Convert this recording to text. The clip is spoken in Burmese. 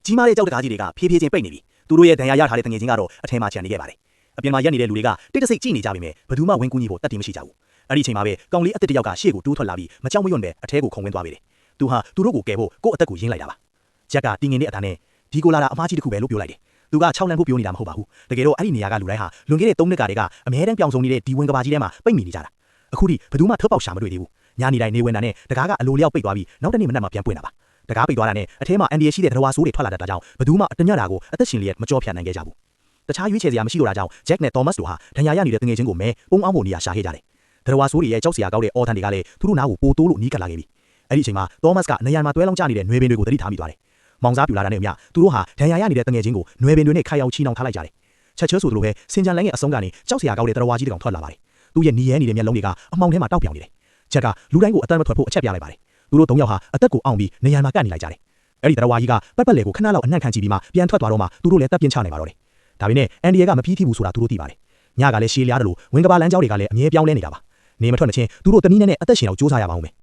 ကြီးမားတဲ့ကြောက်တကားကြီးတွေကဖြည်းဖြည်းချင်းပိတ်နေပြီသူတို့ရဲ့ဒဏ်ရာရထားတဲ့တငယ်ချင်းကတော့အထဲမှာခြံနေခဲ့ပါတယ်အပြင်မှာရက်နေတဲ့လူတွေကတိတ်တဆိတ်ကြည့်နေကြပြီမဲ့ဘယ်သူမှဝင်ကူညီဖို့တတ်တည်မရှိကြဘူးအဲ့ဒီချိန်မှာပဲကောင်လေးအစ်တစ်ယောက်ကရှေ့ကိုတိုးထွက်လာပြီးမကြောက်မရွံ့ပဲအထဲကိုခုန်ဝင်သွားပြီသူဟာသူတို့ကိုကယ်ဖို့ကိုယ့်အသက်ကိုရင်းလိုက်တာပါဂျက်ကတင်းငင်တဲ့အတားနဲ့ဒီကိုလာတာအမားကြီးတစ်ခုပဲလို့ပြောလိုက်တယ်သူက6လမ်းဖို့ပြောနေတာမဟုတ်ပါဘူးတကယ်တော့အဲ့ဒီနေရာကလူတိုင်းဟာလွန်ခဲ့တဲ့3နှစ်ကတည်းကအမြဲတမ်းပြောင်းဆုံးနေတဲ့ဒီဝင်ကဘာကြီးထဲမှာပိတ်မိနေကြတာအခုထိဘယ်သူမှထွက်ပေါက်ရှာမတွေ့သေးဘူးညနေတိုင်းနေဝင်တာနဲ့တကားကအလိုလျောက်ပိတ်သွားပြီးနောက်တနေ့မနက်မှပြန်ပွင့်တာပါတကားပိတ်သွားတာနဲ့အထဲမှာအန်ဒီရရှိတဲ့ဒရဝါဆိုးတွေထွက်လာတတ်တာကြောင့်ဘယ်သူမှတညတာကိုအသက်ရှင်လျက်မကြောဖြတ်နိုင်ခဲ့ကြဘူးတခြားရွေးချယ်စရာမရှိတော့တာကြောင့်ဂျက်နဲ့သောမတ်တို့ဟာဒဏ်ရာရနေတဲ့တငယ်ချင်းကိုမဲပုံအောင်ဖို့နေရာရှာခဲ့ကြတယ်ဒရဝါဆိုးတွေရဲ့ကြောက်စရာကောက်တဲ့အော်ထန်တွေကလည်းသူတို့နားကိုပိုတိုးလို့နီးကပ်လာခဲ့ပြီအဲ့ဒီအချိန်မှာသောမတ်ကနေရာမှာတွဲလောင်းကျနေတဲ့နွေပင်တွေကိုသတိထားမိသွားတယ်မောင်စားပြူလာတာနဲ့အမျှသူတို့ဟာဒဏ်ရာရနေတဲ့တငယ်ချင်းကိုနွေပင်တွေနဲ့ခိုင်အောင်ချီနှောင်ထားလိုက်ကြတယ်ချက်ချဲဆိုသလိုပဲစင်ကြံလိုင်းရဲ့အဆုံးကနေကြောက်စရာကောက်တဲ့ဒရဝါကြီးတကောင်ထွက်လာပါတယ်သူ့ရဲ့နီးရဲနေတဲ့မျက်လုံးတွေကအမှောင်ထဲမှာတောက်ပြောင်နေတယ်ဂျက်ကလူတိုင်းကိုအတန်းမထွက်ဖို့အချက်ပြလိုက်ပါတယ်သူတို့3ယောက်ဟာအသက်ကိုအောင်ပြီးနေရာမှာကပ်နေလိုက်ကြတယ်အဲ့ဒီဒရဝါကြီးကပတ်ပတ်လေကိုခဏလောက်အနှံ့ခံကြည့်ပြီးမှပြန်ထွက်သွားတော့မှသူတို့လည်းတပ်ပြင်းချနိုင်ပါတော့တယ်ဒါပေမဲ့အန်ဒီရဲကမပြီးထိဘူးဆိုတာသူတို့သိပါတယ်ညကလည်းရှေးလျားတယ်လို့ဝင်ကဘာလမ်းကြောင်းတွေကလည်းအမြဲပြောင်းလဲနေတာပါနေမထွက်မချင်းသူတို့တနည်းနဲ့အသက်ရှင်အောင်စူးစမ်းရပါဦးမယ်